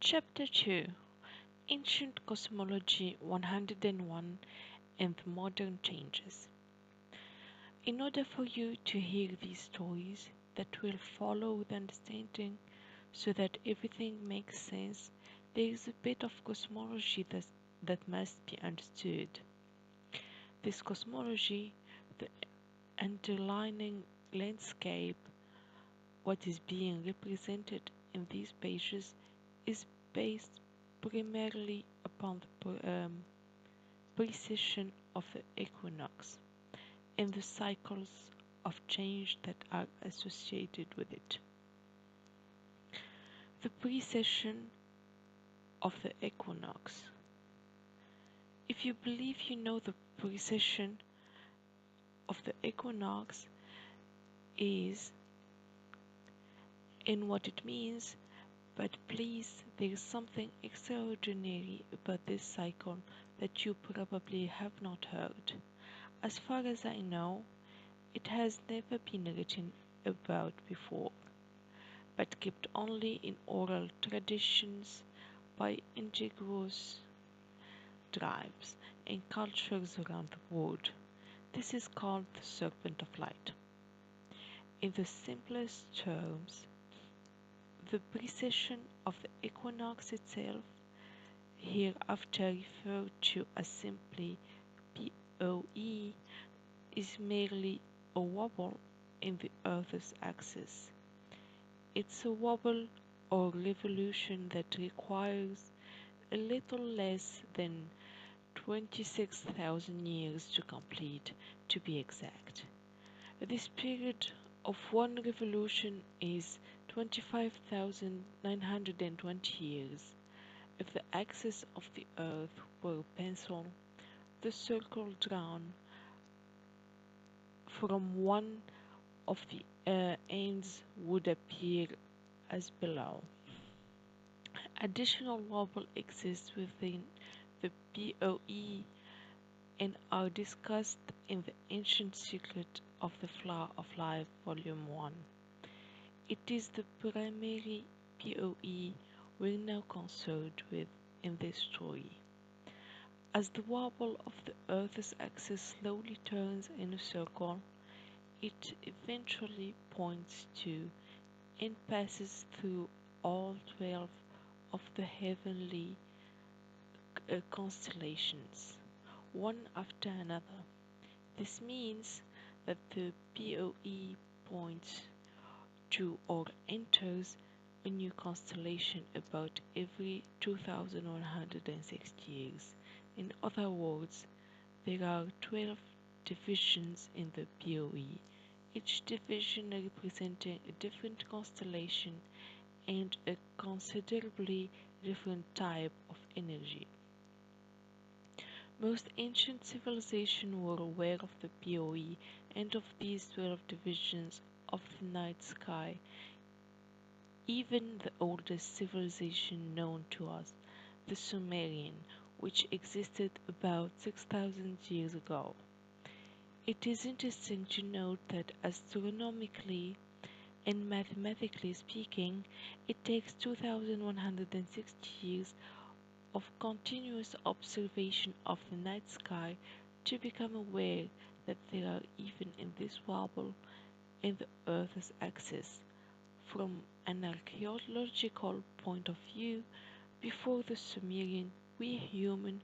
Chapter 2: Ancient Cosmology 101 and the Modern Changes. In order for you to hear these stories that will follow with understanding so that everything makes sense, there is a bit of cosmology that must be understood. This cosmology, the underlying landscape, what is being represented in these pages, is based primarily upon the precession of the equinox and the cycles of change that are associated with it. The precession of the equinox. If you believe you know the precession of the equinox is and what it means, but please, there is something extraordinary about this cycle that you probably have not heard. As far as I know, it has never been written about before, but kept only in oral traditions by indigenous tribes and cultures around the world. This is called the Serpent of Light. In the simplest terms, the precession of the equinox itself, hereafter referred to as simply POE, is merely a wobble in the Earth's axis. It's a wobble or revolution that requires a little less than 26,000 years to complete, to be exact. This period of one revolution is 25,920 years. If the axis of the Earth were a pencil, the circle drawn from one of the ends would appear as below. Additional wobble exists within the POE and are discussed in the Ancient Secret of the Flower of Life, Volume 1. It is the primary POE we're now concerned with in this story. As the wobble of the Earth's axis slowly turns in a circle, it eventually points to and passes through all 12 of the heavenly constellations, one after another. This means that the POE points to or enters a new constellation about every 2160 years. In other words, there are 12 divisions in the POE, each division representing a different constellation and a considerably different type of energy. Most ancient civilizations were aware of the POE and of these 12 divisions of the night sky. Even the oldest civilization known to us, the Sumerian, which existed about 6,000 years ago. It is interesting to note that astronomically and mathematically speaking, it takes 2,160 years of continuous observation of the night sky to become aware that there are even in this wobble in the Earth's axis. From an archaeological point of view, before the Sumerian, we humans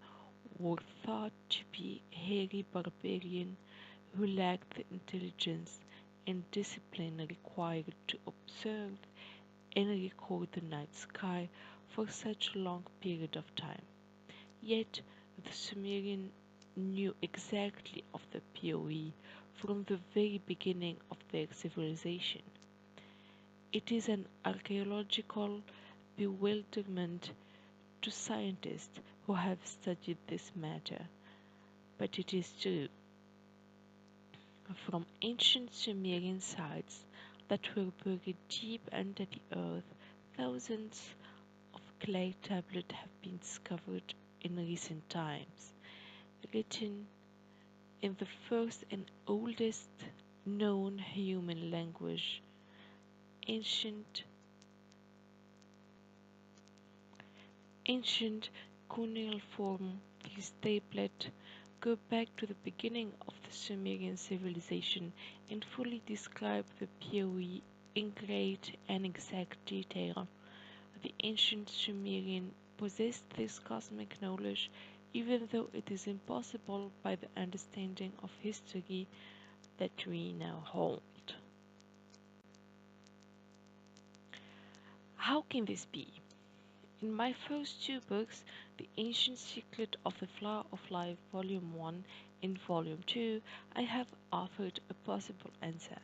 were thought to be hairy barbarians who lacked the intelligence and discipline required to observe and record the night sky for such a long period of time. Yet, the Sumerians knew exactly of the POE from the very beginning of their civilization. It is an archaeological bewilderment to scientists who have studied this matter, but it is true. From ancient Sumerian sites that were buried deep under the earth, thousands of clay tablets have been discovered in recent times, written in the first and oldest known human language, ancient ancient cuneiform these tablets go back to the beginning of the Sumerian civilization and fully describe the PoE in great and exact detail. The ancient Sumerian possessed this cosmic knowledge, even though it is impossible by the understanding of history that we now hold. How can this be? In my first two books, The Ancient Secret of the Flower of Life, Volume 1 and Volume 2, I have offered a possible answer,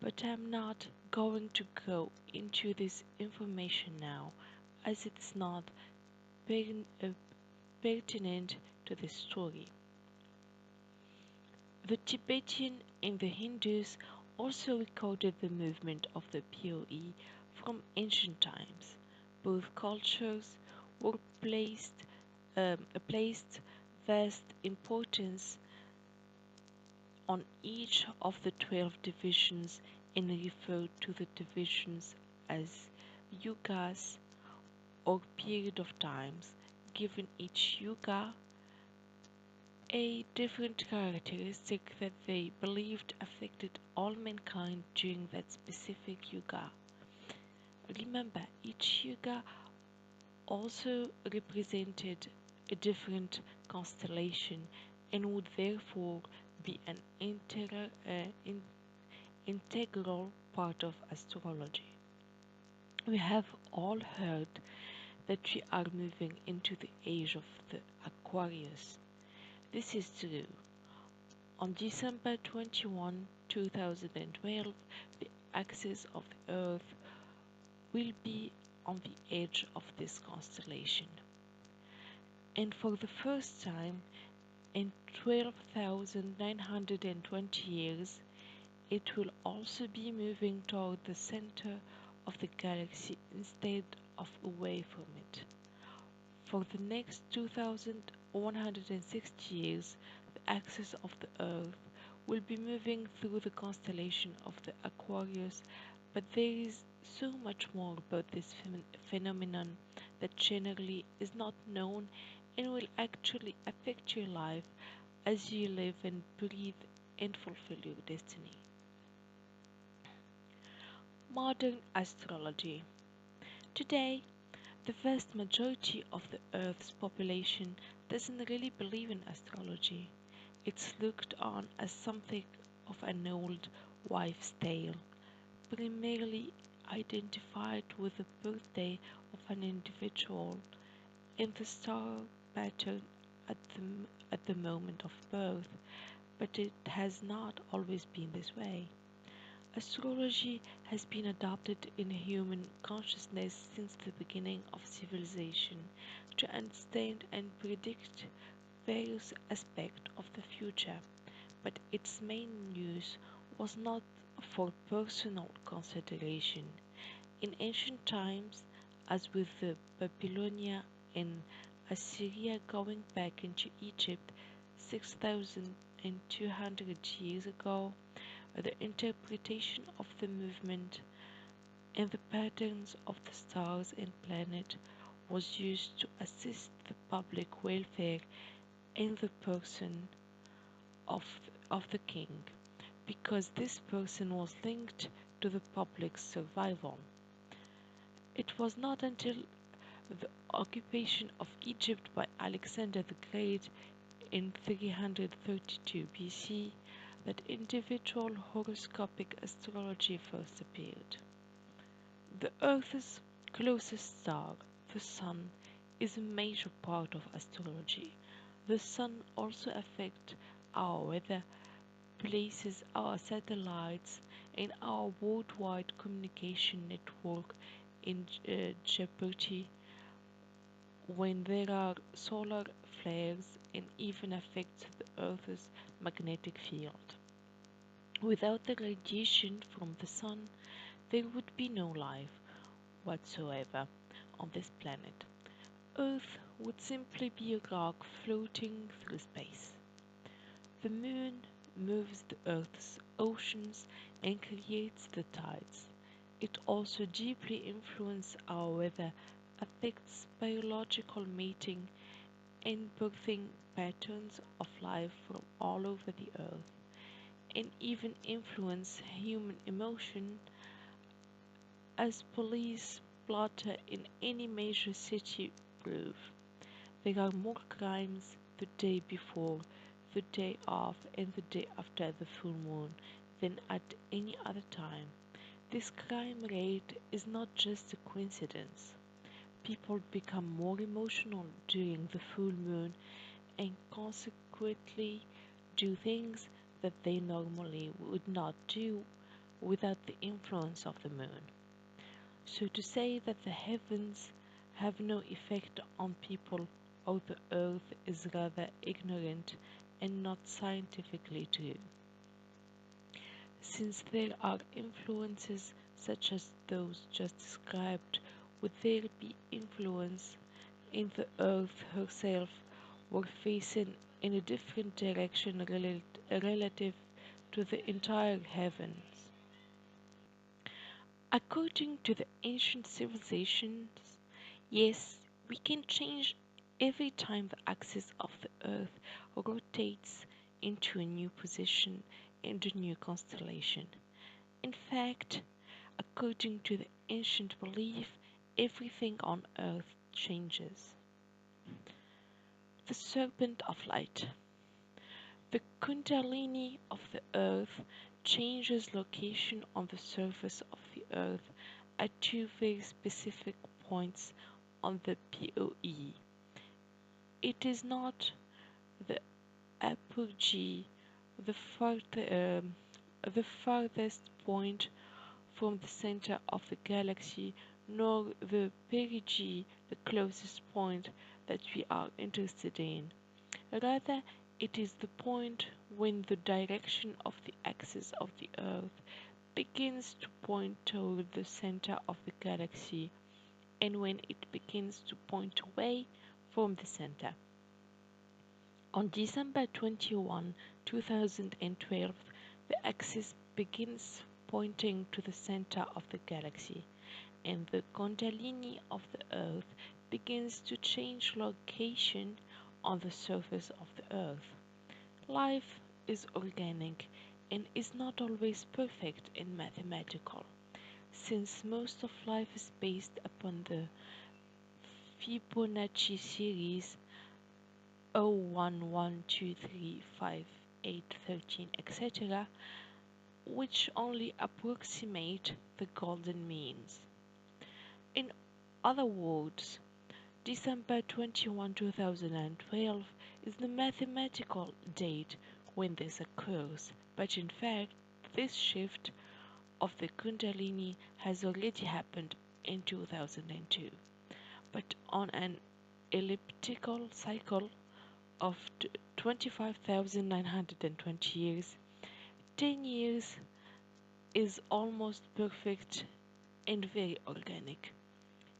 but I am not going to go into this information now, as it is not pertinent to this story. The Tibetan and the Hindus also recorded the movement of the PoE from ancient times. Both cultures were placed vast importance on each of the 12 divisions and referred to the divisions as yugas or period of times, giving each yuga a different characteristic that they believed affected all mankind during that specific yuga. Remember, each yuga also represented a different constellation and would therefore be an integral part of astrology. We have all heard that we are moving into the age of the Aquarius. This is true. On December 21, 2012, the axis of the Earth will be on the edge of this constellation. And for the first time in 12,920 years, it will also be moving toward the center of the galaxy instead of away from it. For the next 2,160 years, the axis of the Earth will be moving through the constellation of the Aquarius, but there is so much more about this phenomenon that generally is not known and will actually affect your life as you live and breathe and fulfill your destiny. Modern astrology. Today, the vast majority of the Earth's population doesn't really believe in astrology. It's looked on as something of an old wives' tale, primarily identified with the birthday of an individual and the star pattern at the moment of birth, but it has not always been this way. Astrology has been adopted in human consciousness since the beginning of civilization to understand and predict various aspects of the future, but its main use was not for personal consideration. In ancient times, as with the Babylonia and Assyria going back into Egypt 6,200 years ago, the interpretation of the movement and the patterns of the stars and planets was used to assist the public welfare and the person of, of the king, because this person was linked to the public's survival. It was not until the occupation of Egypt by Alexander the Great in 332 BC that individual horoscopic astrology first appeared. The Earth's closest star, the Sun, is a major part of astrology. The Sun also affects our weather, places our satellites, and our worldwide communication network in jeopardy when there are solar flares, and even affects the Earth's magnetic field. Without the radiation from the Sun, there would be no life whatsoever on this planet. Earth would simply be a rock floating through space. The Moon moves the Earth's oceans and creates the tides. It also deeply influences our weather affects biological mating and birthing patterns of life from all over the earth, and even influence human emotion, as police blotter in any major city prove. There are more crimes the day before, the day of, and the day after the full moon than at any other time. This crime rate is not just a coincidence. People become more emotional during the full moon and consequently do things that they normally would not do without the influence of the moon. So to say that the heavens have no effect on people or the earth is rather ignorant and not scientifically true. Since there are influences such as those just described, would there be influence in the earth herself were facing in a different direction relative to the entire heavens? According to the ancient civilizations, yes, we can change every time the axis of the earth rotates into a new position and a new constellation. In fact, according to the ancient belief, everything on earth changes. The Serpent of Light. The Kundalini of the earth changes location on the surface of the earth at two very specific points on the POE. It is not the apogee, the, the farthest point from the center of the galaxy, nor the perigee, the closest point that we are interested in. Rather, it is the point when the direction of the axis of the Earth begins to point toward the center of the galaxy and when it begins to point away from the center. On December 21, 2012, the axis begins pointing to the center of the galaxy, and the Kundalini of the Earth begins to change location on the surface of the Earth. Life is organic and is not always perfect and mathematical, since most of life is based upon the Fibonacci series 0, 1, 1, 2, 3, 5, 8, 13, etc., which only approximate the golden means. In other words, December 21, 2012 is the mathematical date when this occurs, but in fact, this shift of the Kundalini has already happened in 2002, but on an elliptical cycle of 25,920 years, 10 years is almost perfect and very organic.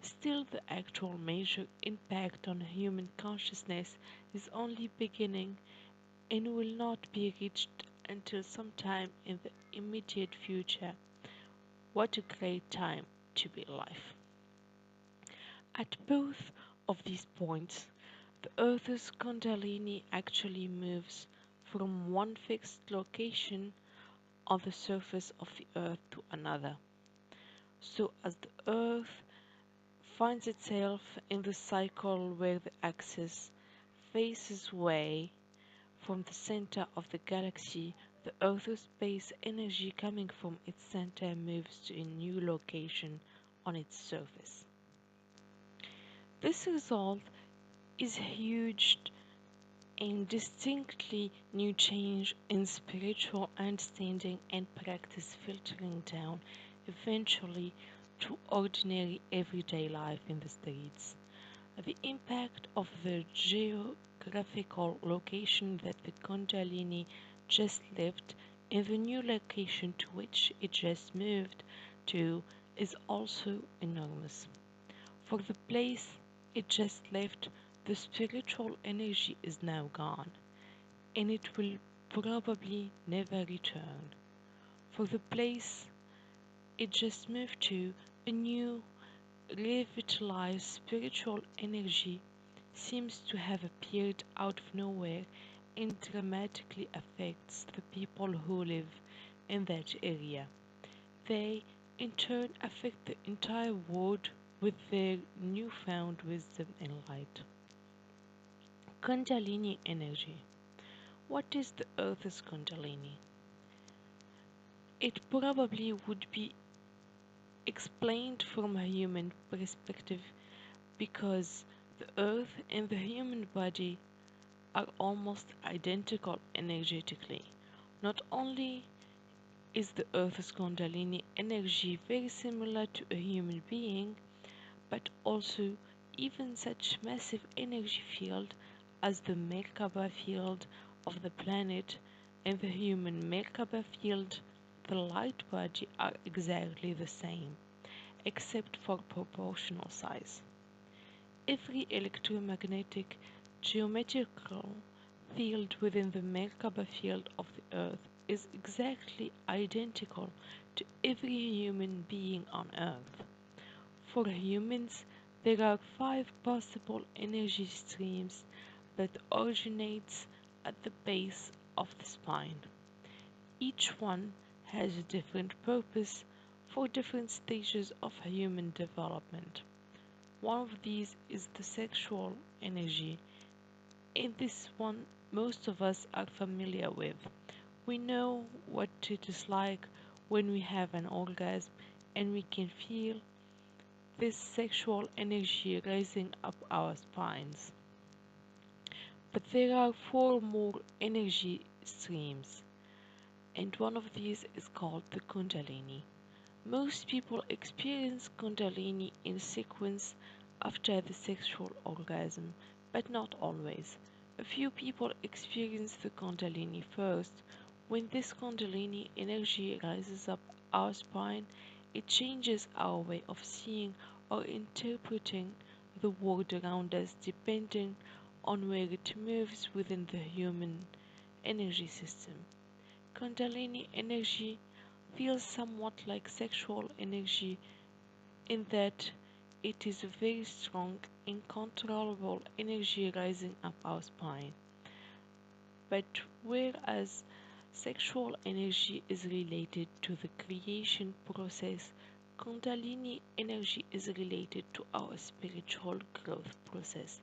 Still, the actual major impact on human consciousness is only beginning and will not be reached until sometime in the immediate future. What a great time to be alive! At both of these points, the Earth's Kundalini actually moves from one fixed location on the surface of the Earth to another. So, as the Earth finds itself in the cycle where the axis faces away from the center of the galaxy, the Earth's space energy coming from its center moves to a new location on its surface. This result is a huge and distinctly new change in spiritual understanding and practice, filtering down eventually to ordinary everyday life in the streets. The impact of the geographical location that the Kundalini just left and the new location to which it just moved to is also enormous. For the place it just left, the spiritual energy is now gone, and it will probably never return. For the place it just moved to, a new revitalized spiritual energy seems to have appeared out of nowhere and dramatically affects the people who live in that area. They, in turn, affect the entire world with their newfound wisdom and light. Kundalini energy. What is the Earth's Kundalini? It probably would be explained from a human perspective because the Earth and the human body are almost identical energetically. Not only is the Earth's Kundalini energy very similar to a human being, but also even such massive energy field as the Merkaba field of the planet and the human Merkaba field, the light body are exactly the same, except for proportional size. Every electromagnetic geometrical field within the Merkaba field of the Earth is exactly identical to every human being on Earth. For humans, there are 5 possible energy streams that originates at the base of the spine. Each one has a different purpose for different stages of human development. One of these is the sexual energy, and this one most of us are familiar with. We know what it is like when we have an orgasm, and we can feel this sexual energy rising up our spines. But there are 4 more energy streams, and one of these is called the Kundalini. Most people experience Kundalini in sequence after the sexual orgasm, but not always. A few people experience the Kundalini first. When this Kundalini energy rises up our spine, it changes our way of seeing or interpreting the world around us depending on where it moves within the human energy system. Kundalini energy feels somewhat like sexual energy in that it is a very strong, uncontrollable energy rising up our spine. But whereas sexual energy is related to the creation process, Kundalini energy is related to our spiritual growth process.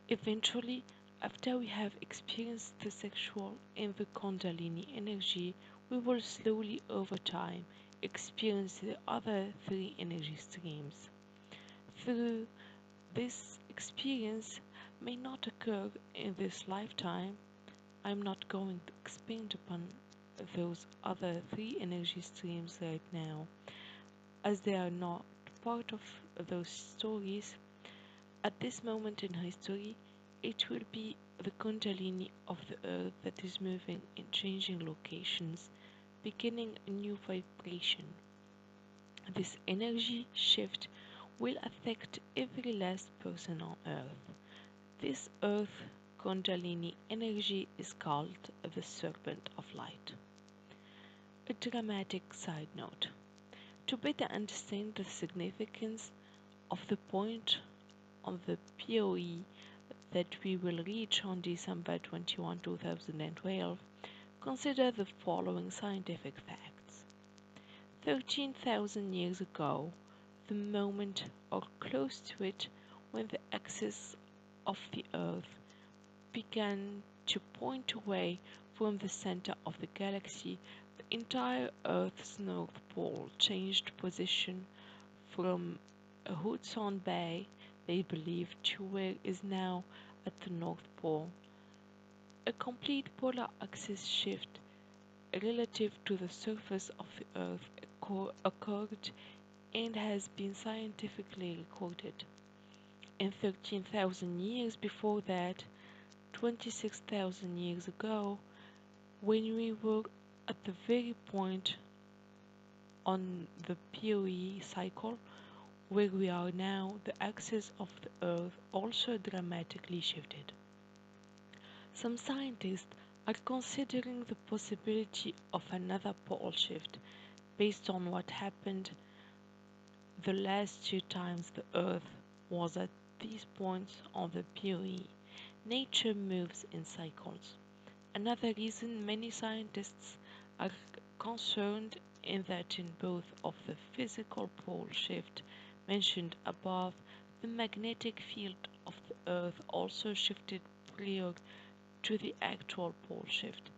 Eventually, after we have experienced the sexual and the Kundalini energy, we will slowly over time experience the other 3 energy streams. Though this experience may not occur in this lifetime, I'm not going to expand upon those other 3 energy streams right now, as they are not part of those stories. At this moment in history, it will be the Kundalini of the Earth that is moving in changing locations, beginning a new vibration. This energy shift will affect every last person on Earth. This Earth Kundalini energy is called the Serpent of Light. A dramatic side note. To better understand the significance of the point on the POE that we will reach on December 21, 2012, consider the following scientific facts. 13,000 years ago, the moment or close to it when the axis of the Earth began to point away from the center of the galaxy, the entire Earth's North Pole changed position from Hudson Bay, they believe, to where is now at the North Pole. A complete polar axis shift relative to the surface of the Earth occurred and has been scientifically recorded. And 13,000 years before that, 26,000 years ago, when we were at the very point on the POE cycle where we are now, the axis of the Earth also dramatically shifted. Some scientists are considering the possibility of another pole shift based on what happened the last two times the Earth was at these points on the POE. Nature moves in cycles. Another reason many scientists are concerned is that in both of the physical pole shift mentioned above, the magnetic field of the Earth also shifted prior to the actual pole shift,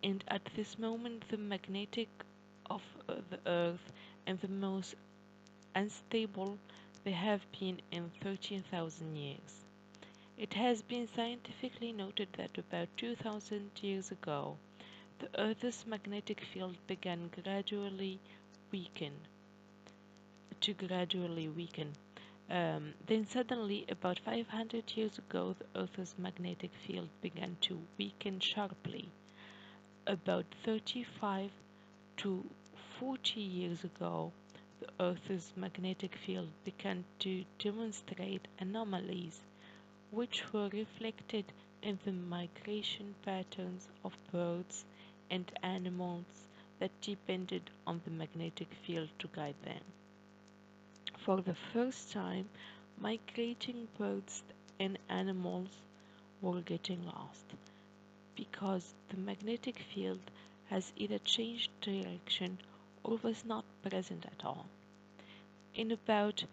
and at this moment the magnetic of the Earth and the most unstable they have been in 13,000 years. It has been scientifically noted that about 2,000 years ago, the Earth's magnetic field began gradually weaken. Then suddenly, about 500 years ago, the Earth's magnetic field began to weaken sharply. About 35 to 40 years ago, the Earth's magnetic field began to demonstrate anomalies, which were reflected in the migration patterns of birds and animals that depended on the magnetic field to guide them. For the first time, migrating birds and animals were getting lost because the magnetic field has either changed direction or was not present at all. In about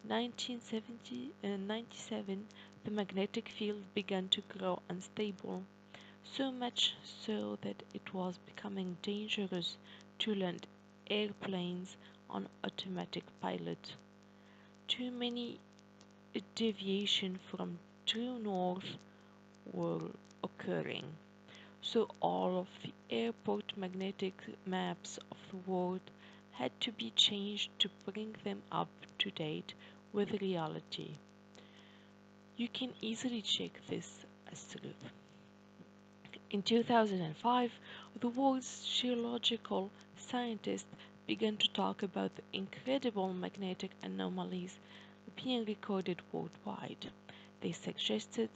1997, the magnetic field began to grow unstable, so much so that it was becoming dangerous to land airplanes on automatic pilot. Too many deviations from true north were occurring, so all of the airport magnetic maps of the world had to be changed to bring them up to date with reality. You can easily check this as truth. In 2005, the world's geological scientists began to talk about the incredible magnetic anomalies being recorded worldwide. They suggested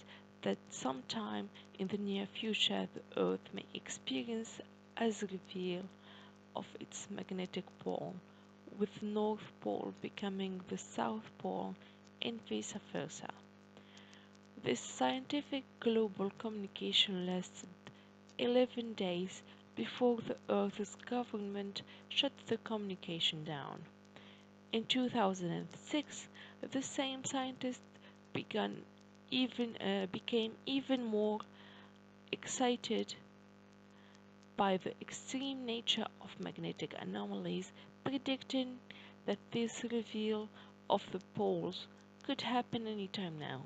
that sometime in the near future the Earth may experience a reveal of its magnetic pole, with North Pole becoming the South Pole and vice versa. This scientific global communication lasted 11 days before the Earth's government shut the communication down. In 2006, the same scientists became even more excited by the extreme nature of magnetic anomalies, predicting that this reveal of the poles could happen anytime now.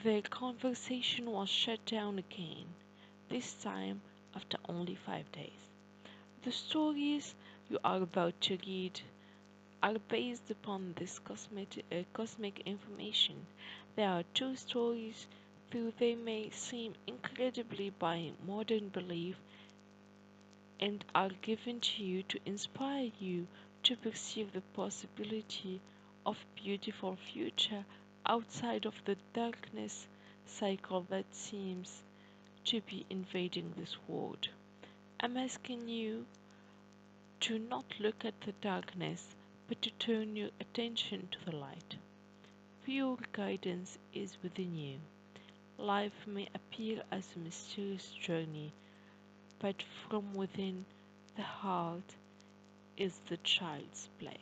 Their conversation was shut down again, this time after only 5 days. The stories you are about to read are based upon this cosmic information. There are two stories, though they may seem incredibly by modern belief, and are given to you to inspire you to perceive the possibility of beautiful future outside of the darkness cycle that seems to be invading this world. I'm asking you to not look at the darkness, but to turn your attention to the light. Pure guidance is within you. Life may appear as a mysterious journey, but from within the heart is the child's play.